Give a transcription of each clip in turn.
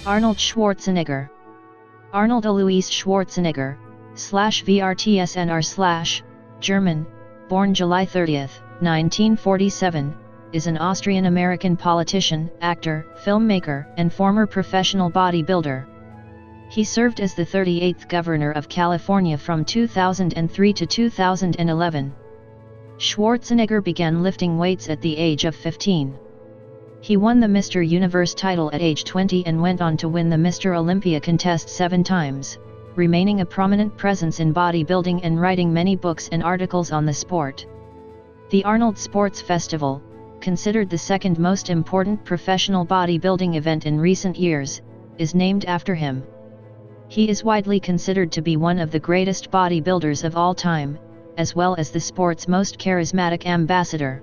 Arnold Schwarzenegger. Arnold Alois Schwarzenegger, /VRTSNR/, German, born July 30, 1947, is an Austrian-American politician, actor, filmmaker, and former professional bodybuilder. He served as the 38th Governor of California from 2003 to 2011. Schwarzenegger began lifting weights at the age of 15. He won the Mr. Universe title at age 20 and went on to win the Mr. Olympia contest 7 times, remaining a prominent presence in bodybuilding and writing many books and articles on the sport. The Arnold Sports Festival, considered the second most important professional bodybuilding event in recent years, is named after him. He is widely considered to be one of the greatest bodybuilders of all time, as well as the sport's most charismatic ambassador.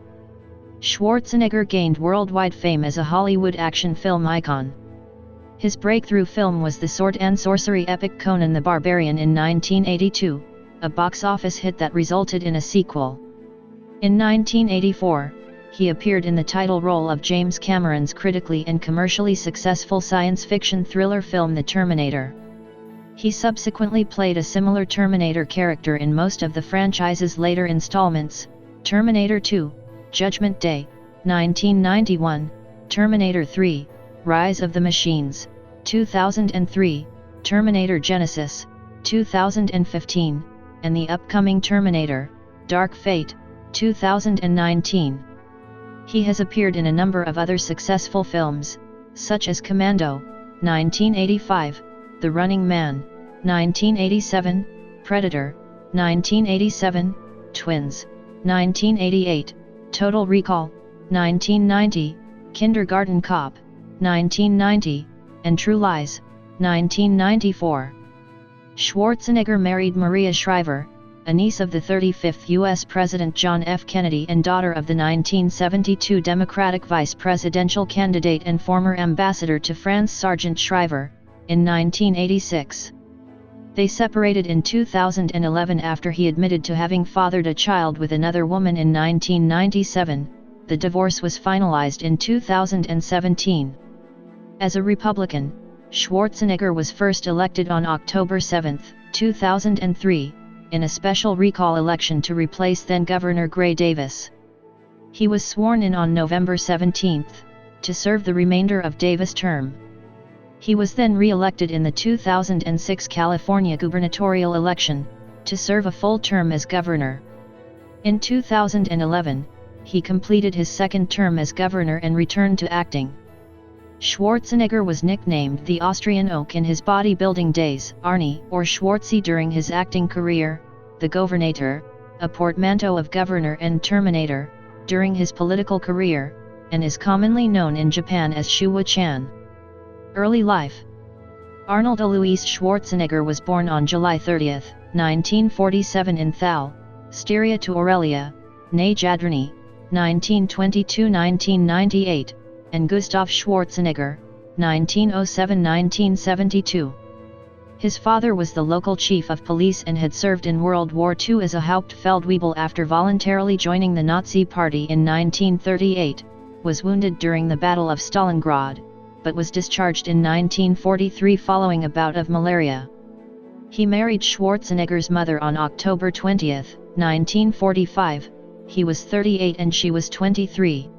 Schwarzenegger gained worldwide fame as a Hollywood action film icon. His breakthrough film was the sword and sorcery epic Conan the Barbarian in 1982, a box office hit that resulted in a sequel. In 1984, he appeared in the title role of James Cameron's critically and commercially successful science fiction thriller film The Terminator. He subsequently played a similar Terminator character in most of the franchise's later installments: Terminator 2, Judgment Day, 1991, Terminator 3, Rise of the Machines, 2003, Terminator Genesis, 2015, and the upcoming Terminator, Dark Fate, 2019. He has appeared in a number of other successful films, such as Commando, 1985, The Running Man, 1987, Predator, 1987, Twins, 1988, Total Recall, 1990, Kindergarten Cop, 1990, and True Lies, 1994. Schwarzenegger married Maria Shriver, a niece of the 35th U.S. President John F. Kennedy and daughter of the 1972 Democratic vice presidential candidate and former ambassador to France Sargent Shriver, in 1986. They separated in 2011 after he admitted to having fathered a child with another woman in 1997. The divorce was finalized in 2017. As a Republican, Schwarzenegger was first elected on October 7, 2003, in a special recall election to replace then-Governor Gray Davis. He was sworn in on November 17, to serve the remainder of Davis' term. He was then re-elected in the 2006 California gubernatorial election, to serve a full term as governor. In 2011, he completed his second term as governor and returned to acting. Schwarzenegger was nicknamed the Austrian Oak in his bodybuilding days, Arnie or Schwartzy during his acting career, the Governator, a portmanteau of governor and Terminator, during his political career, and is commonly known in Japan as Shuwa-chan. Early life. Arnold Alois Schwarzenegger was born on July 30, 1947 in Thal, Styria to Aurelia, née Jadrony, 1922–1998, and Gustav Schwarzenegger, 1907–1972. His father was the local chief of police and had served in World War II as a Hauptfeldwebel after voluntarily joining the Nazi Party in 1938, was wounded during the Battle of Stalingrad, but was discharged in 1943 following a bout of malaria. He married Schwarzenegger's mother on October 20, 1945, he was 38 and she was 23.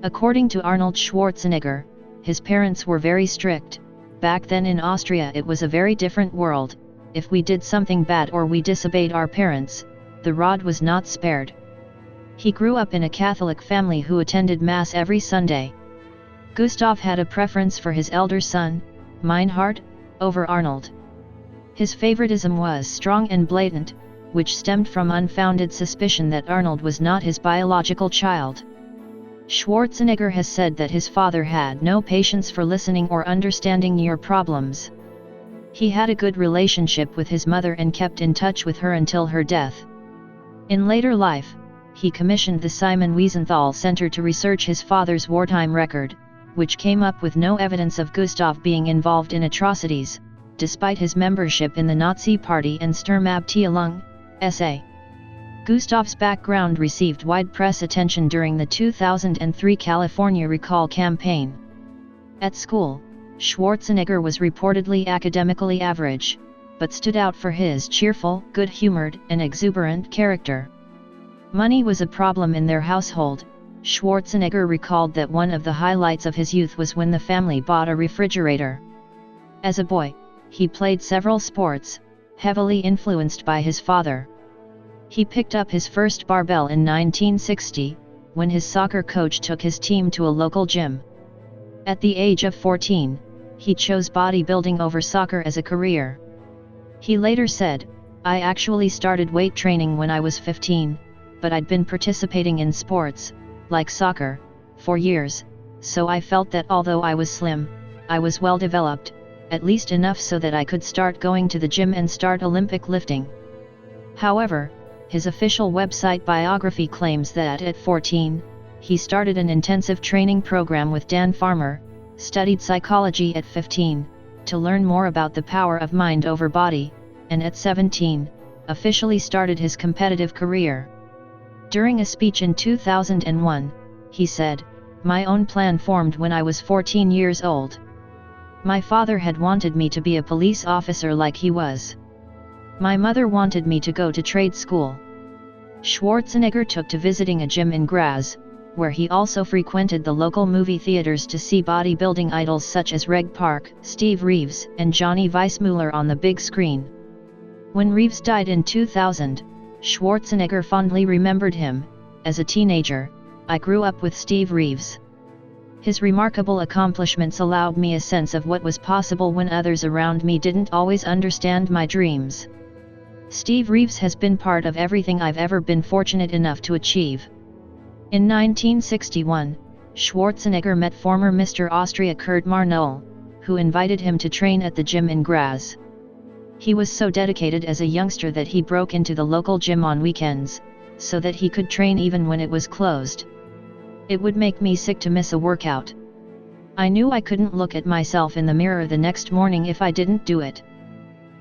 According to Arnold Schwarzenegger, his parents were very strict. Back then in Austria it was a very different world. If we did something bad or we disobeyed our parents, the rod was not spared. He grew up in a Catholic family who attended Mass every Sunday. Gustav had a preference for his elder son, Meinhard, over Arnold. His favoritism was strong and blatant, which stemmed from unfounded suspicion that Arnold was not his biological child. Schwarzenegger has said that his father had no patience for listening or understanding your problems. He had a good relationship with his mother and kept in touch with her until her death. In later life, he commissioned the Simon Wiesenthal Center to research his father's wartime record, which came up with no evidence of Gustav being involved in atrocities, despite his membership in the Nazi Party and Sturmabteilung, SA. Gustav's background received wide press attention during the 2003 California recall campaign. At school, Schwarzenegger was reportedly academically average, but stood out for his cheerful, good-humored, and exuberant character. Money was a problem in their household. Schwarzenegger recalled that one of the highlights of his youth was when the family bought a refrigerator. As a boy, he played several sports, heavily influenced by his father. He picked up his first barbell in 1960, when his soccer coach took his team to a local gym. At the age of 14, he chose bodybuilding over soccer as a career. He later said, "I actually started weight training when I was 15, but I'd been participating in sports, like soccer, for years, so I felt that although I was slim, I was well developed, at least enough so that I could start going to the gym and start Olympic lifting." However, his official website biography claims that at 14, he started an intensive training program with Dan Farmer, studied psychology at 15, to learn more about the power of mind over body, and at 17, officially started his competitive career. During a speech in 2001, he said, "My own plan formed when I was 14 years old. My father had wanted me to be a police officer like he was. My mother wanted me to go to trade school." Schwarzenegger took to visiting a gym in Graz, where he also frequented the local movie theaters to see bodybuilding idols such as Reg Park, Steve Reeves, and Johnny Weissmuller on the big screen. When Reeves died in 2000, Schwarzenegger fondly remembered him, "As a teenager, I grew up with Steve Reeves. His remarkable accomplishments allowed me a sense of what was possible when others around me didn't always understand my dreams. Steve Reeves has been part of everything I've ever been fortunate enough to achieve." In 1961, Schwarzenegger met former Mr. Austria Kurt Marnoll, who invited him to train at the gym in Graz. He was so dedicated as a youngster that he broke into the local gym on weekends, so that he could train even when it was closed. "It would make me sick to miss a workout. I knew I couldn't look at myself in the mirror the next morning if I didn't do it."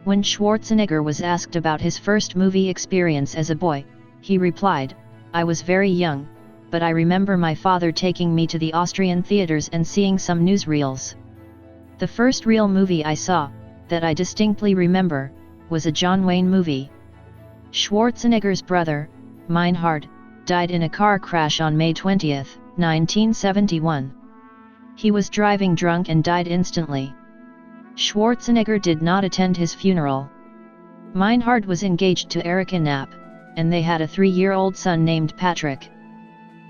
When Schwarzenegger was asked about his first movie experience as a boy, he replied, "I was very young, but I remember my father taking me to the Austrian theaters and seeing some newsreels. The first real movie I saw, that I distinctly remember, was a John Wayne movie." Schwarzenegger's brother, Meinhard, died in a car crash on May 20, 1971. He was driving drunk and died instantly. Schwarzenegger did not attend his funeral. Meinhard was engaged to Erika Knapp, and they had a 3-year-old son named Patrick.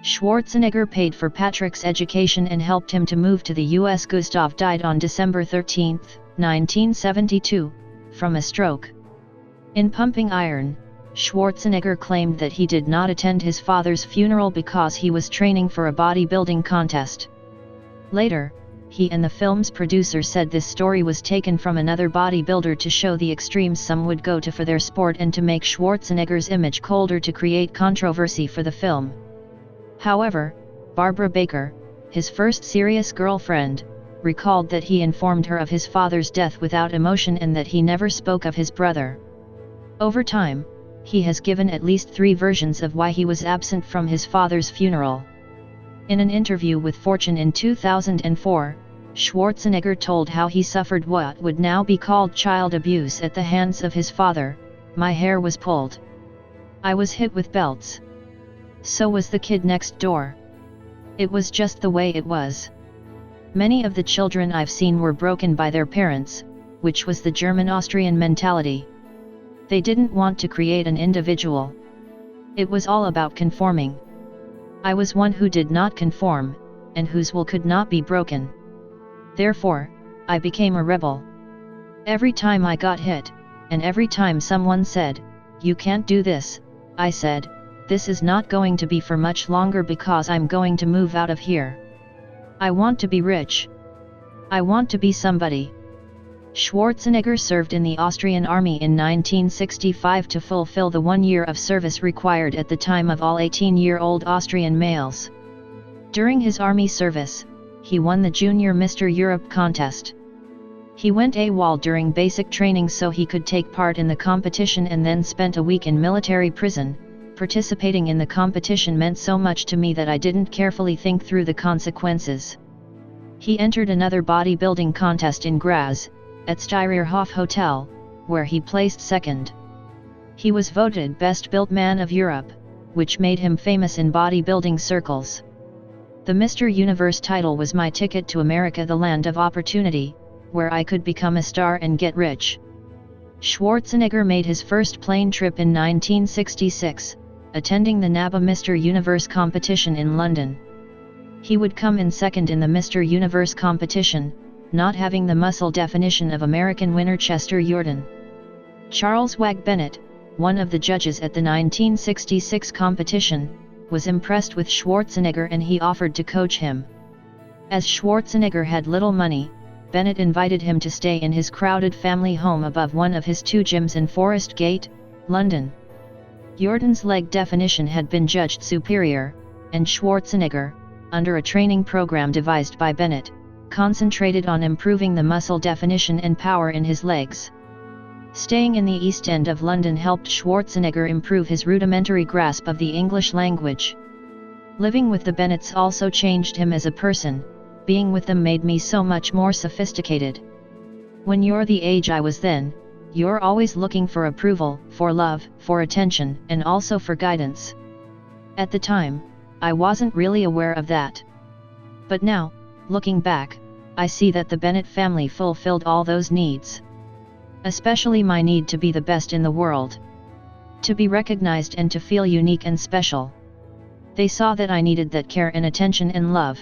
Schwarzenegger paid for Patrick's education and helped him to move to the US. Gustav died on December 13, 1972, from a stroke. In Pumping Iron, Schwarzenegger claimed that he did not attend his father's funeral because he was training for a bodybuilding contest. Later, he and the film's producer said this story was taken from another bodybuilder to show the extremes some would go to for their sport and to make Schwarzenegger's image colder to create controversy for the film. However, Barbara Baker, his first serious girlfriend, recalled that he informed her of his father's death without emotion and that he never spoke of his brother. Over time, he has given at least 3 versions of why he was absent from his father's funeral. In an interview with Fortune in 2004, Schwarzenegger told how he suffered what would now be called child abuse at the hands of his father. "My hair was pulled. I was hit with belts. So was the kid next door. It was just the way it was. Many of the children I've seen were broken by their parents, which was the German-Austrian mentality. They didn't want to create an individual. It was all about conforming. I was one who did not conform, and whose will could not be broken. Therefore, I became a rebel. Every time I got hit, and every time someone said, 'You can't do this,' I said, 'This is not going to be for much longer because I'm going to move out of here. I want to be rich. I want to be somebody.'" Schwarzenegger served in the Austrian army in 1965 to fulfill the 1 year of service required at the time of all 18-year-old Austrian males. During his army service, he won the Junior Mr. Europe contest. He went AWOL during basic training so he could take part in the competition and then spent a week in military prison. "Participating in the competition meant so much to me that I didn't carefully think through the consequences. He entered another bodybuilding contest in Graz, at Steyerhof Hotel, where he placed second. He was voted Best Built Man of Europe, which made him famous in bodybuilding circles. The Mr. Universe title was my ticket to America, the land of opportunity, where I could become a star and get rich. Schwarzenegger made his first plane trip in 1966, attending the NABBA Mr. Universe competition in London. He would come in second in the Mr. Universe competition, not having the muscle definition of American winner Chester Jordan. Charles Wag Bennett, one of the judges at the 1966 competition, was impressed with Schwarzenegger and he offered to coach him. As Schwarzenegger had little money, Bennett invited him to stay in his crowded family home above one of his two gyms in Forest Gate, London. Jordan's leg definition had been judged superior, and Schwarzenegger, under a training program devised by Bennett, concentrated on improving the muscle definition and power in his legs. Staying in the East End of London helped Schwarzenegger improve his rudimentary grasp of the English language. Living with the Bennetts also changed him as a person. Being with them made me so much more sophisticated. When you're the age I was then, you're always looking for approval, for love, for attention, and also for guidance. At the time, I wasn't really aware of that. But now, looking back, I see that the Bennett family fulfilled all those needs. Especially my need to be the best in the world. To be recognized and to feel unique and special. They saw that I needed that care and attention and love.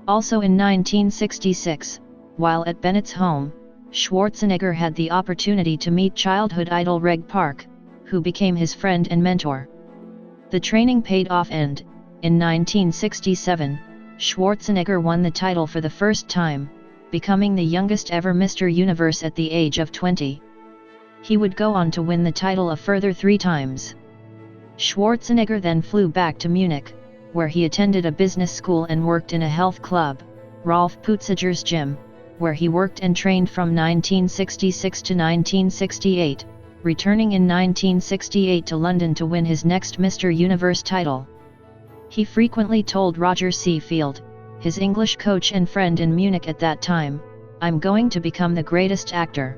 Also in 1966, while at Bennett's home, Schwarzenegger had the opportunity to meet childhood idol Reg Park, who became his friend and mentor. The training paid off and, in 1967, Schwarzenegger won the title for the first time, becoming the youngest ever Mr. Universe at the age of 20. He would go on to win the title a further 3 times. Schwarzenegger then flew back to Munich, where he attended a business school and worked in a health club, Rolf Putziger's gym, where he worked and trained from 1966 to 1968, returning in 1968 to London to win his next Mr. Universe title. He frequently told Roger Seafield, his English coach and friend in Munich at that time, "I'm going to become the greatest actor."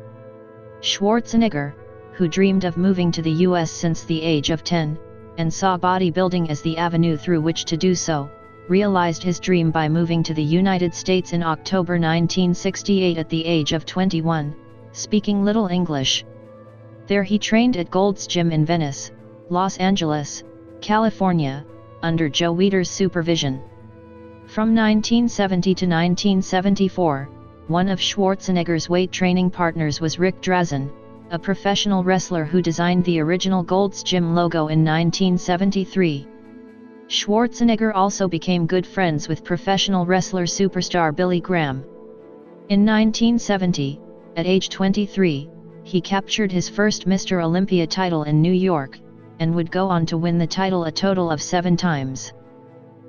Schwarzenegger, who dreamed of moving to the US since the age of 10, and saw bodybuilding as the avenue through which to do so, realized his dream by moving to the United States in October 1968 at the age of 21, speaking little English. There he trained at Gold's Gym in Venice, Los Angeles, California, under Joe Weider's supervision. From 1970 to 1974, one of Schwarzenegger's weight training partners was Rick Drazen, a professional wrestler who designed the original Gold's Gym logo in 1973. Schwarzenegger also became good friends with professional wrestler superstar Billy Graham. In 1970, at age 23, he captured his first Mr. Olympia title in New York, and would go on to win the title a total of 7 times.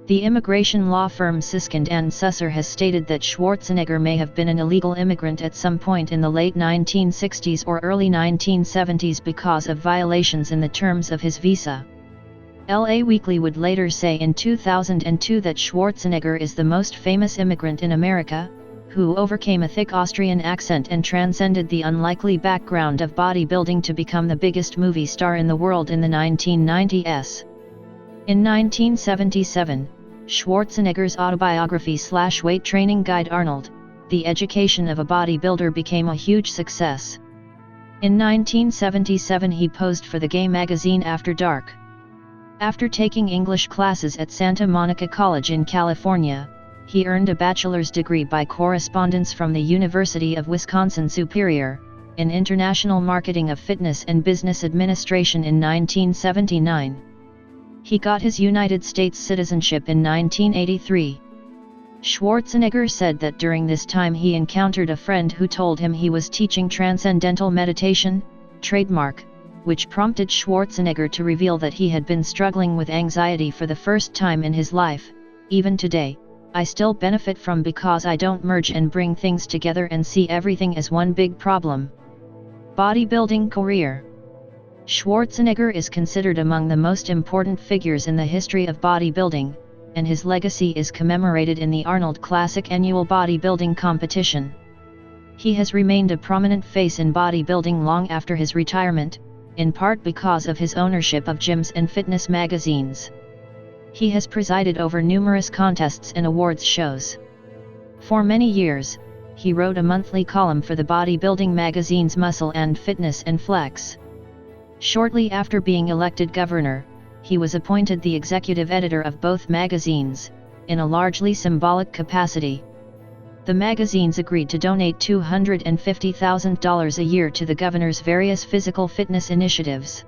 The immigration law firm Siskind and Susser has stated that Schwarzenegger may have been an illegal immigrant at some point in the late 1960s or early 1970s because of violations in the terms of his visa. LA Weekly would later say in 2002 that Schwarzenegger is the most famous immigrant in America, who overcame a thick Austrian accent and transcended the unlikely background of bodybuilding to become the biggest movie star in the world in the 1990s. In 1977, Schwarzenegger's autobiography/weight training guide Arnold, The Education of a Bodybuilder became a huge success. In 1977 he posed for the gay magazine After Dark. After taking English classes at Santa Monica College in California, he earned a bachelor's degree by correspondence from the University of Wisconsin-Superior, in International Marketing of Fitness and Business Administration in 1979. He got his United States citizenship in 1983. Schwarzenegger said that during this time he encountered a friend who told him he was teaching transcendental meditation, trademark, which prompted Schwarzenegger to reveal that he had been struggling with anxiety for the first time in his life. Even today, I still benefit from because I don't merge and bring things together and see everything as one big problem. Bodybuilding career. Schwarzenegger is considered among the most important figures in the history of bodybuilding, and his legacy is commemorated in the Arnold Classic annual bodybuilding competition. He has remained a prominent face in bodybuilding long after his retirement, in part because of his ownership of gyms and fitness magazines. He has presided over numerous contests and awards shows. For many years, he wrote a monthly column for the bodybuilding magazines Muscle and Fitness and Flex. Shortly after being elected governor, he was appointed the executive editor of both magazines, in a largely symbolic capacity. The magazines agreed to donate $250,000 a year to the governor's various physical fitness initiatives.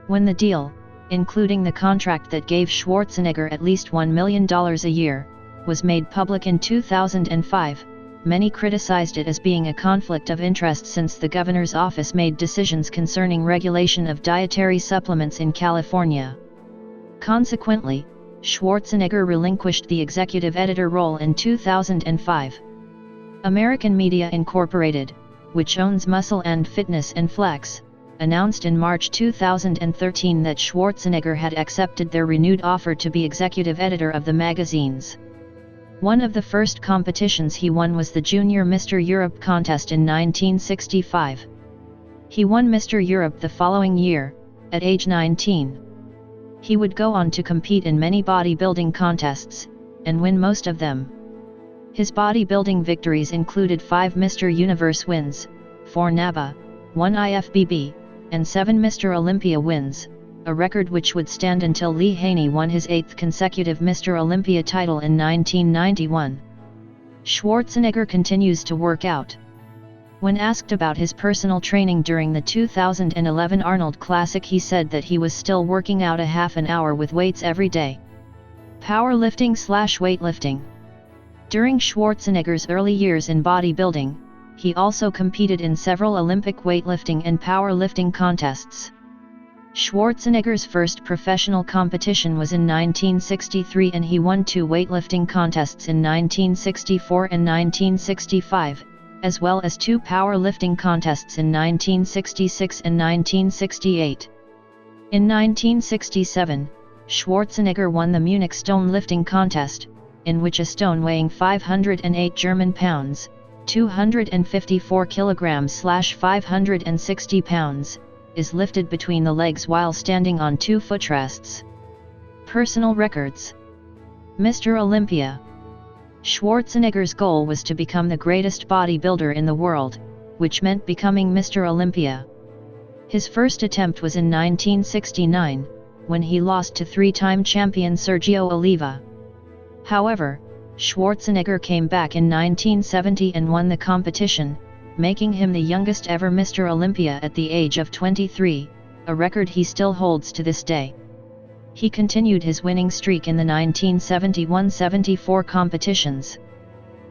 When the deal, including the contract that gave Schwarzenegger at least $1 million a year, was made public in 2005, many criticized it as being a conflict of interest since the governor's office made decisions concerning regulation of dietary supplements in California. Consequently, Schwarzenegger relinquished the executive editor role in 2005. American Media Incorporated, which owns Muscle and Fitness and Flex, announced in March 2013 that Schwarzenegger had accepted their renewed offer to be executive editor of the magazines. One of the first competitions he won was the Junior Mr. Europe contest in 1965. He won Mr. Europe the following year, at age 19. He would go on to compete in many bodybuilding contests, and win most of them. His bodybuilding victories included 5 Mr. Universe wins, 4 NABBA, 1 IFBB, and 7 Mr. Olympia wins, a record which would stand until Lee Haney won his 8th consecutive Mr. Olympia title in 1991. Schwarzenegger continues to work out. When asked about his personal training during the 2011 Arnold Classic, he said that he was still working out a half an hour with weights every day. Powerlifting/weightlifting. During Schwarzenegger's early years in bodybuilding, he also competed in several Olympic weightlifting and powerlifting contests. Schwarzenegger's first professional competition was in 1963 and he won 2 weightlifting contests in 1964 and 1965, as well as 2 powerlifting contests in 1966 and 1968. In 1967, Schwarzenegger won the Munich stone lifting contest, in which a stone weighing 508 German pounds, 254 kilograms/560 pounds, is lifted between the legs while standing on 2 footrests. Personal records. Mr. Olympia. Schwarzenegger's goal was to become the greatest bodybuilder in the world, which meant becoming Mr. Olympia. His first attempt was in 1969, when he lost to 3-time champion Sergio Oliva. However, Schwarzenegger came back in 1970 and won the competition, making him the youngest ever Mr. Olympia at the age of 23, a record he still holds to this day. He continued his winning streak in the 1971-74 competitions.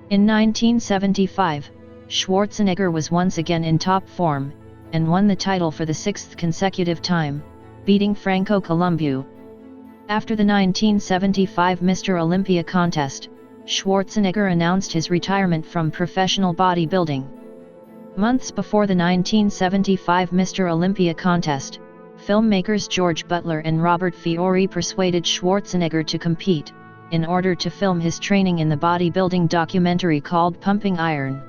In 1975, Schwarzenegger was once again in top form, and won the title for the 6th consecutive time, beating Franco Columbu. After the 1975 Mr. Olympia contest, Schwarzenegger announced his retirement from professional bodybuilding. Months before the 1975 Mr. Olympia contest, filmmakers George Butler and Robert Fiore persuaded Schwarzenegger to compete, in order to film his training in the bodybuilding documentary called Pumping Iron.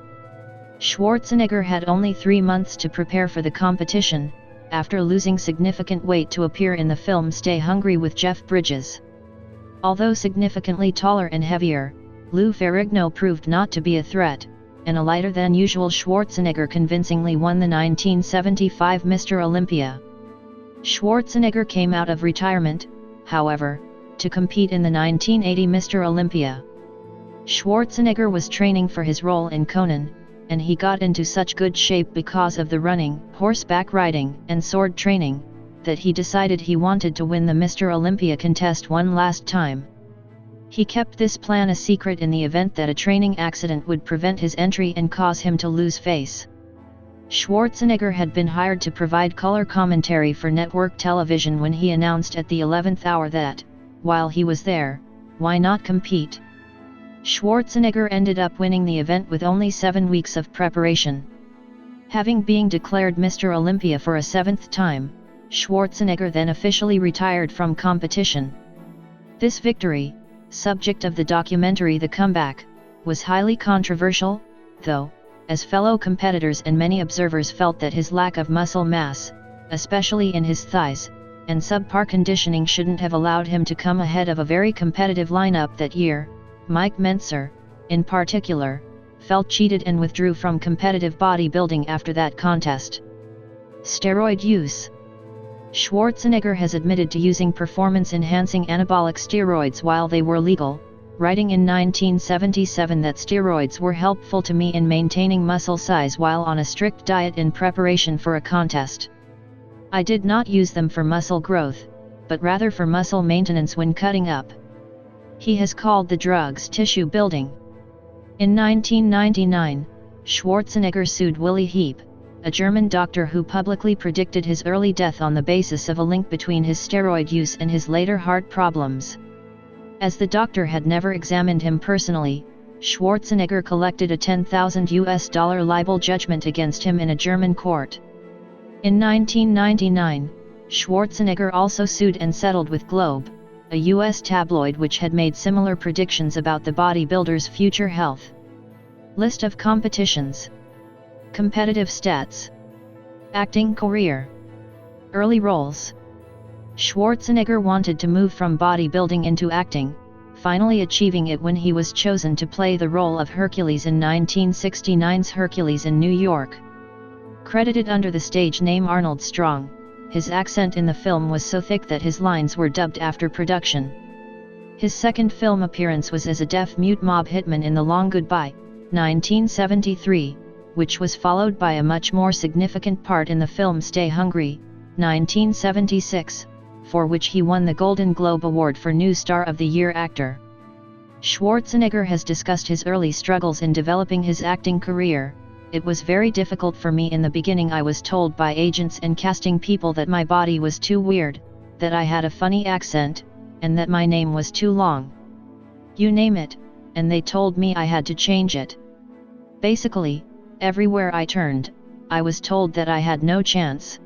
Schwarzenegger had only 3 months to prepare for the competition, after losing significant weight to appear in the film Stay Hungry with Jeff Bridges. Although significantly taller and heavier, Lou Ferrigno proved not to be a threat, and a lighter-than-usual Schwarzenegger convincingly won the 1975 Mr. Olympia. Schwarzenegger came out of retirement, however, to compete in the 1980 Mr. Olympia. Schwarzenegger was training for his role in Conan, and he got into such good shape because of the running, horseback riding, and sword training, that he decided he wanted to win the Mr. Olympia contest one last time. He kept this plan a secret in the event that a training accident would prevent his entry and cause him to lose face. Schwarzenegger had been hired to provide color commentary for network television when he announced at the 11th hour that, while he was there, why not compete? Schwarzenegger ended up winning the event with only 7 weeks of preparation. Having been declared Mr. Olympia for a 7th time, Schwarzenegger then officially retired from competition. This victory, subject of the documentary The Comeback, was highly controversial, though, as fellow competitors and many observers felt that his lack of muscle mass, especially in his thighs, and subpar conditioning shouldn't have allowed him to come ahead of a very competitive lineup that year. Mike Mentzer, in particular, felt cheated and withdrew from competitive bodybuilding after that contest. Steroid use. Schwarzenegger has admitted to using performance-enhancing anabolic steroids while they were legal, writing in 1977 that steroids were helpful to me in maintaining muscle size while on a strict diet in preparation for a contest. I did not use them for muscle growth, but rather for muscle maintenance when cutting up. He has called the drugs tissue building. In 1999, Schwarzenegger sued Willy Heep, a German doctor who publicly predicted his early death on the basis of a link between his steroid use and his later heart problems. As the doctor had never examined him personally, Schwarzenegger collected a $10,000 libel judgment against him in a German court. In 1999, Schwarzenegger also sued and settled with Globe, a U.S. tabloid which had made similar predictions about the bodybuilder's future health. List of competitions. Competitive stats. Acting career. Early roles. Schwarzenegger wanted to move from bodybuilding into acting, finally achieving it when he was chosen to play the role of Hercules in 1969's Hercules in New York. Credited under the stage name Arnold Strong, his accent in the film was so thick that his lines were dubbed after production. His second film appearance was as a deaf-mute mob hitman in The Long Goodbye, 1973, which was followed by a much more significant part in the film Stay Hungry, 1976, for which he won the Golden Globe Award for New Star of the Year actor. Schwarzenegger has discussed his early struggles in developing his acting career. It was very difficult for me in the beginning. I was told by agents and casting people that my body was too weird, that I had a funny accent, and that my name was too long. You name it, and they told me I had to change it. Basically, everywhere I turned, I was told that I had no chance.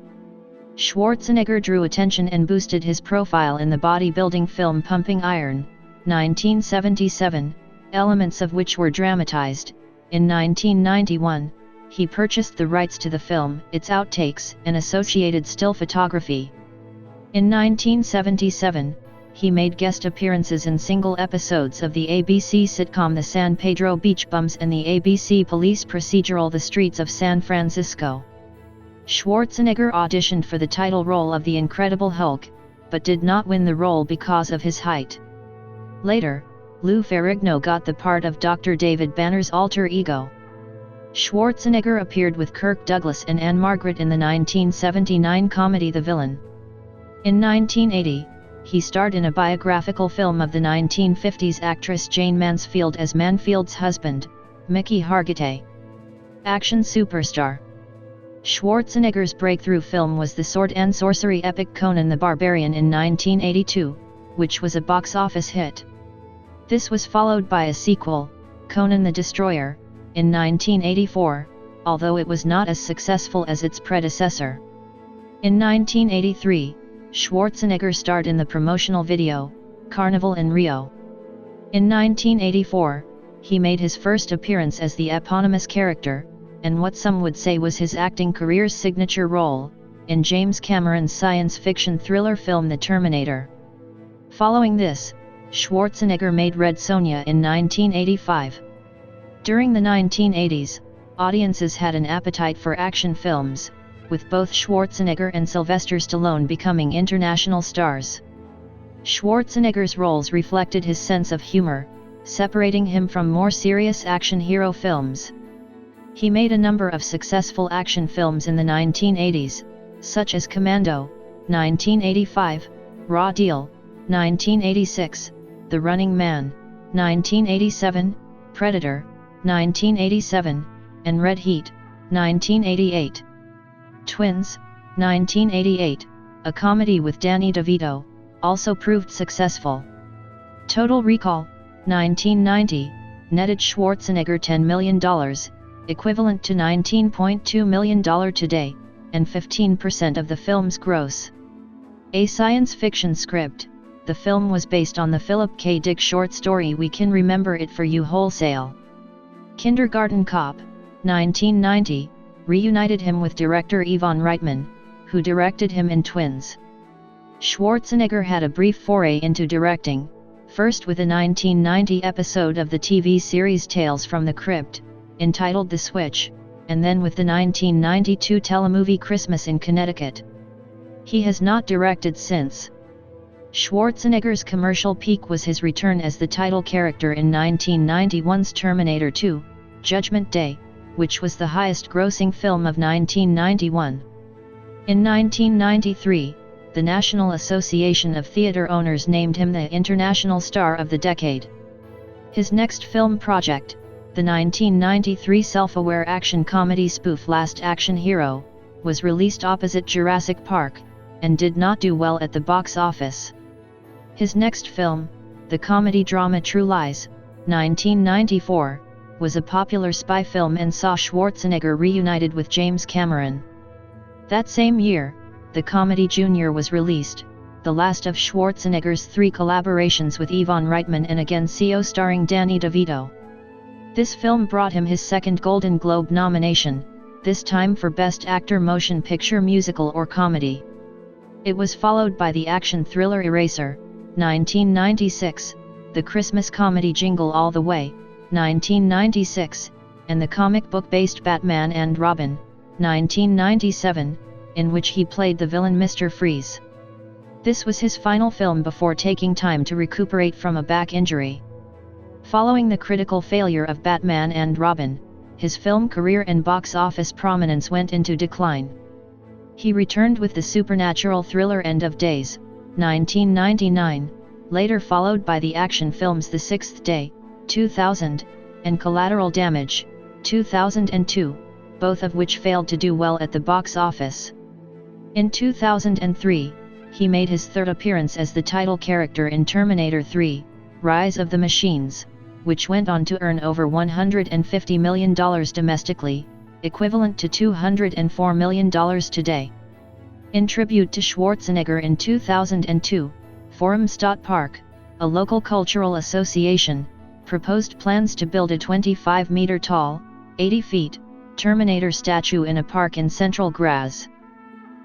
Schwarzenegger drew attention and boosted his profile in the bodybuilding film Pumping Iron, 1977, elements of which were dramatized. In 1991, he purchased the rights to the film, its outtakes, and associated still photography. In 1977, he made guest appearances in single episodes of the ABC sitcom The San Pedro Beach Bums and the ABC police procedural The Streets of San Francisco. Schwarzenegger auditioned for the title role of the Incredible Hulk, but did not win the role because of his height. Later, Lou Ferrigno got the part of Dr. David Banner's alter ego. Schwarzenegger appeared with Kirk Douglas and Anne Margaret in the 1979 comedy The Villain. In 1980, he starred in a biographical film of the 1950s actress Jane Mansfield as Mansfield's husband, Mickey Hargitay. Action superstar. Schwarzenegger's breakthrough film was the sword and sorcery epic Conan the Barbarian in 1982, which was a box office hit. This was followed by a sequel, Conan the Destroyer, in 1984, although it was not as successful as its predecessor. In 1983, Schwarzenegger starred in the promotional video, Carnival in Rio. In 1984, he made his first appearance as the eponymous character, and what some would say was his acting career's signature role, in James Cameron's science fiction thriller film The Terminator. Following this, Schwarzenegger made Red Sonja in 1985. During the 1980s, audiences had an appetite for action films, with both Schwarzenegger and Sylvester Stallone becoming international stars. Schwarzenegger's roles reflected his sense of humor, separating him from more serious action hero films. He made a number of successful action films in the 1980s, such as Commando, 1985, Raw Deal, 1986, The Running Man, 1987, Predator, 1987, and Red Heat, 1988. Twins, 1988, a comedy with Danny DeVito, also proved successful. Total Recall, 1990, netted Schwarzenegger $10 million, equivalent to $19.2 million today, and 15% of the film's gross. A science fiction script, The film was based on the Philip K. Dick short story We Can Remember It For You Wholesale. Kindergarten Cop, 1990, reunited him with director Ivan Reitman, who directed him in Twins. Schwarzenegger had a brief foray into directing, first with a 1990 episode of the TV series Tales from the Crypt, entitled The Switch, and then with the 1992 telemovie Christmas in Connecticut. He has not directed since. Schwarzenegger's commercial peak was his return as the title character in 1991's Terminator 2: Judgment Day, which was the highest-grossing film of 1991. In 1993, the National Association of Theatre Owners named him the International Star of the Decade. His next film project, the 1993 self-aware action comedy spoof Last Action Hero, was released opposite Jurassic Park, and did not do well at the box office. His next film, the comedy drama True Lies, 1994, was a popular spy film and saw Schwarzenegger reunited with James Cameron. That same year, the comedy Junior was released, the last of Schwarzenegger's 3 collaborations with Ivan Reitman and again CO starring Danny DeVito. This film brought him his second Golden Globe nomination, this time for Best Actor Motion Picture Musical or Comedy. It was followed by the action thriller Eraser, 1996, the Christmas comedy Jingle All the Way, 1996, and the comic book-based Batman and Robin, 1997, in which he played the villain Mr. Freeze. This was his final film before taking time to recuperate from a back injury. Following the critical failure of Batman and Robin, his film career and box office prominence went into decline. He returned with the supernatural thriller End of Days, 1999, later followed by the action films The Sixth Day, 2000, and Collateral Damage, 2002, both of which failed to do well at the box office. In 2003, he made his third appearance as the title character in Terminator 3: Rise of the Machines, which went on to earn over $150 million domestically, equivalent to $204 million today. In tribute to Schwarzenegger in 2002, Forum Stadtpark, a local cultural association, proposed plans to build a 25-meter tall, 80 feet, Terminator statue in a park in central Graz.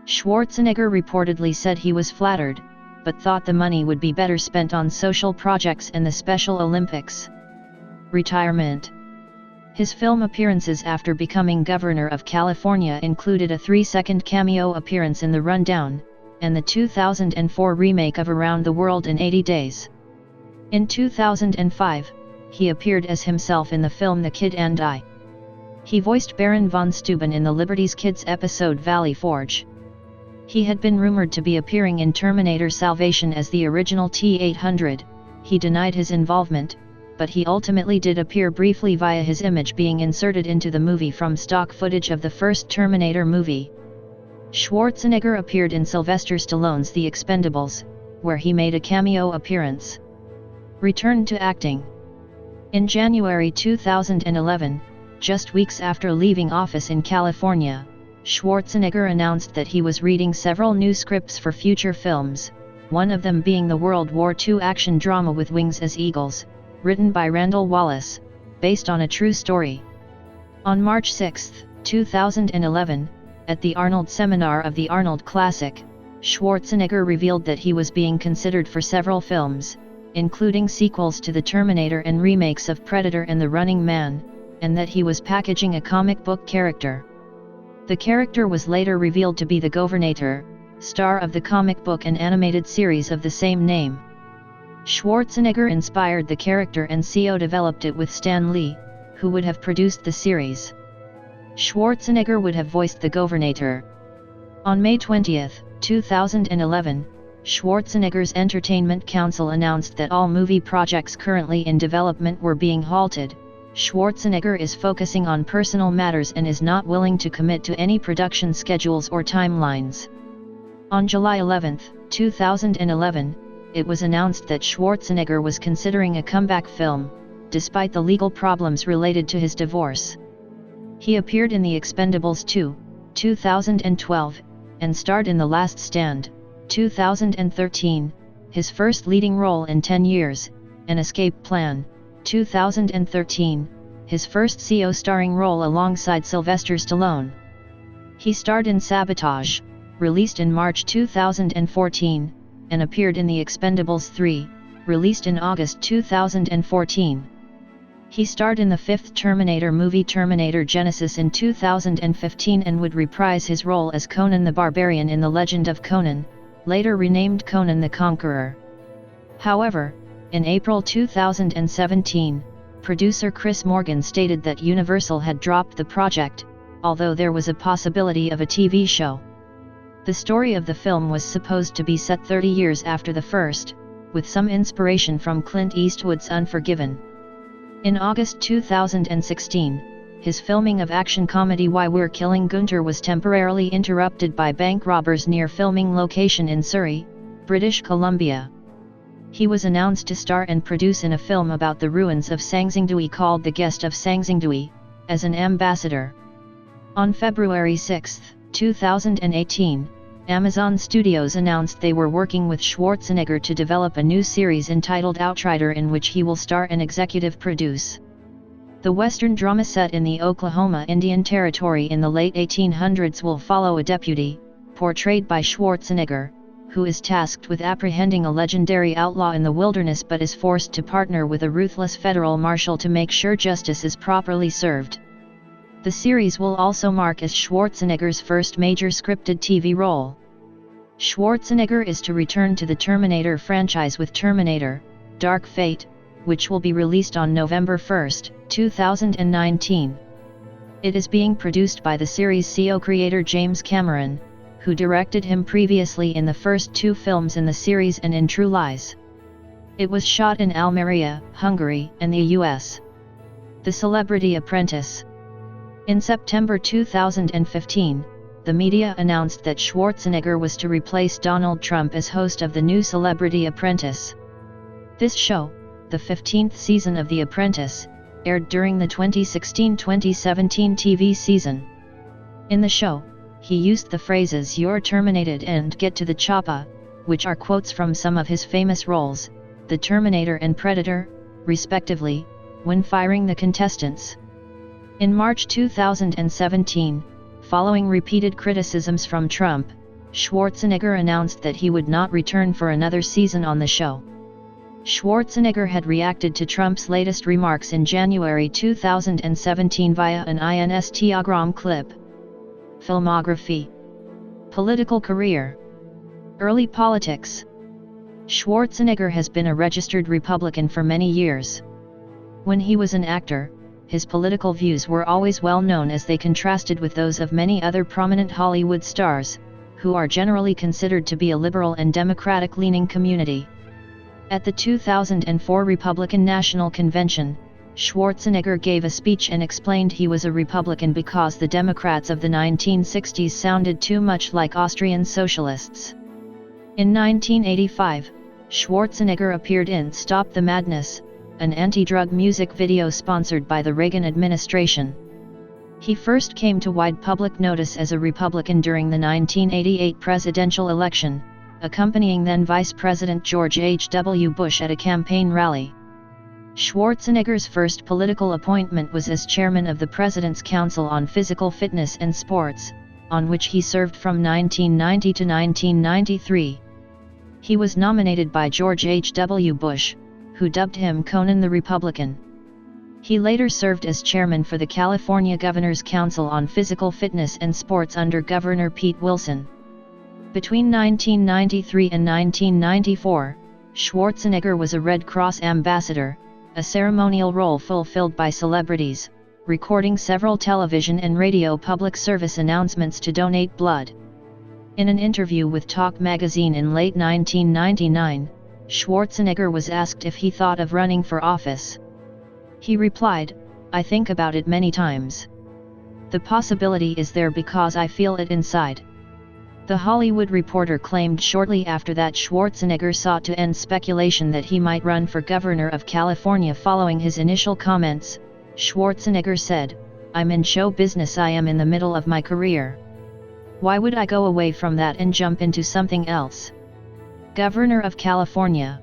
Schwarzenegger reportedly said he was flattered, but thought the money would be better spent on social projects and the Special Olympics. Retirement. His film appearances after becoming governor of California included a 3-second cameo appearance in The Rundown, and the 2004 remake of Around the World in 80 Days. In 2005, he appeared as himself in the film The Kid and I. He voiced Baron von Steuben in the Liberty's Kids episode Valley Forge. He had been rumored to be appearing in Terminator Salvation as the original T-800, he denied his involvement, but he ultimately did appear briefly via his image being inserted into the movie from stock footage of the first Terminator movie. Schwarzenegger appeared in Sylvester Stallone's The Expendables, where he made a cameo appearance. Returned to acting. In January 2011, just weeks after leaving office in California, Schwarzenegger announced that he was reading several new scripts for future films, one of them being the World War II action drama With Wings as Eagles, written by Randall Wallace, based on a true story. On March 6, 2011, at the Arnold Seminar of the Arnold Classic, Schwarzenegger revealed that he was being considered for several films, including sequels to The Terminator and remakes of Predator and The Running Man, and that he was packaging a comic book character. The character was later revealed to be the Governator, star of the comic book and animated series of the same name. Schwarzenegger inspired the character and CO developed it with Stan Lee, who would have produced the series. Schwarzenegger would have voiced the Governator. On May 20, 2011, Schwarzenegger's Entertainment Council announced that all movie projects currently in development were being halted. Schwarzenegger is focusing on personal matters and is not willing to commit to any production schedules or timelines. On July 11, 2011, it was announced that Schwarzenegger was considering a comeback film, despite the legal problems related to his divorce. He appeared in The Expendables 2, 2012, and starred in The Last Stand, 2013, his first leading role in 10 years, An Escape Plan, 2013, his first co-starring role alongside Sylvester Stallone. He starred in Sabotage, released in March 2014, and appeared in The Expendables 3, released in August 2014. He starred in the fifth Terminator movie Terminator Genisys in 2015 and would reprise his role as Conan the Barbarian in The Legend of Conan, later renamed Conan the Conqueror. However, in April 2017, producer Chris Morgan stated that Universal had dropped the project, although there was a possibility of a TV show. The story of the film was supposed to be set 30 years after the first, with some inspiration from Clint Eastwood's Unforgiven. In August 2016, his filming of action comedy Why We're Killing Gunter was temporarily interrupted by bank robbers near filming location in Surrey, British Columbia. He was announced to star and produce in a film about the ruins of Sangxingdui called The Guest of Sangxingdui, as an ambassador. On February 6, 2018, Amazon Studios announced they were working with Schwarzenegger to develop a new series entitled Outrider in which he will star and executive produce. The Western drama set in the Oklahoma Indian Territory in the late 1800s will follow a deputy, portrayed by Schwarzenegger, who is tasked with apprehending a legendary outlaw in the wilderness but is forced to partner with a ruthless federal marshal to make sure justice is properly served. The series will also mark as Schwarzenegger's first major scripted TV role. Schwarzenegger is to return to the Terminator franchise with Terminator: Dark Fate, which will be released on November 1, 2019. It is being produced by the series' co-creator James Cameron, who directed him previously in the first two films in the series and in True Lies. It was shot in Almeria, Hungary, and the US. The Celebrity Apprentice. In September 2015, the media announced that Schwarzenegger was to replace Donald Trump as host of the new Celebrity Apprentice. This show, the 15th season of The Apprentice, aired during the 2016-2017 TV season. In the show, he used the phrases "You're terminated" and "Get to the choppa," which are quotes from some of his famous roles, The Terminator and Predator, respectively, when firing the contestants. In March 2017, following repeated criticisms from Trump, Schwarzenegger announced that he would not return for another season on the show. Schwarzenegger had reacted to Trump's latest remarks in January 2017 via an Instagram clip. Filmography. Political career. Early politics. Schwarzenegger has been a registered Republican for many years. When he was an actor, his political views were always well known as they contrasted with those of many other prominent Hollywood stars, who are generally considered to be a liberal and democratic-leaning community. At the 2004 Republican National Convention, Schwarzenegger gave a speech and explained he was a Republican because the Democrats of the 1960s sounded too much like Austrian socialists. In 1985, Schwarzenegger appeared in Stop the Madness, an anti-drug music video sponsored by the Reagan administration. He first came to wide public notice as a Republican during the 1988 presidential election, accompanying then Vice President George H.W. Bush at a campaign rally. Schwarzenegger's first political appointment was as chairman of the President's Council on Physical Fitness and Sports, on which he served from 1990 to 1993. He was nominated by George H.W. Bush, who dubbed him Conan the Republican. He later served as chairman for the California Governor's Council on Physical Fitness and Sports under Governor Pete Wilson. Between 1993 and 1994, Schwarzenegger was a Red Cross ambassador, a ceremonial role fulfilled by celebrities, recording several television and radio public service announcements to donate blood. In an interview with Talk magazine in late 1999, Schwarzenegger was asked if he thought of running for office. He replied, "I think about it many times. The possibility is there because I feel it inside." The Hollywood Reporter claimed shortly after that Schwarzenegger sought to end speculation that he might run for governor of California following his initial comments. Schwarzenegger said, "I'm in show business, I am in the middle of my career. Why would I go away from that and jump into something else?" Governor of California.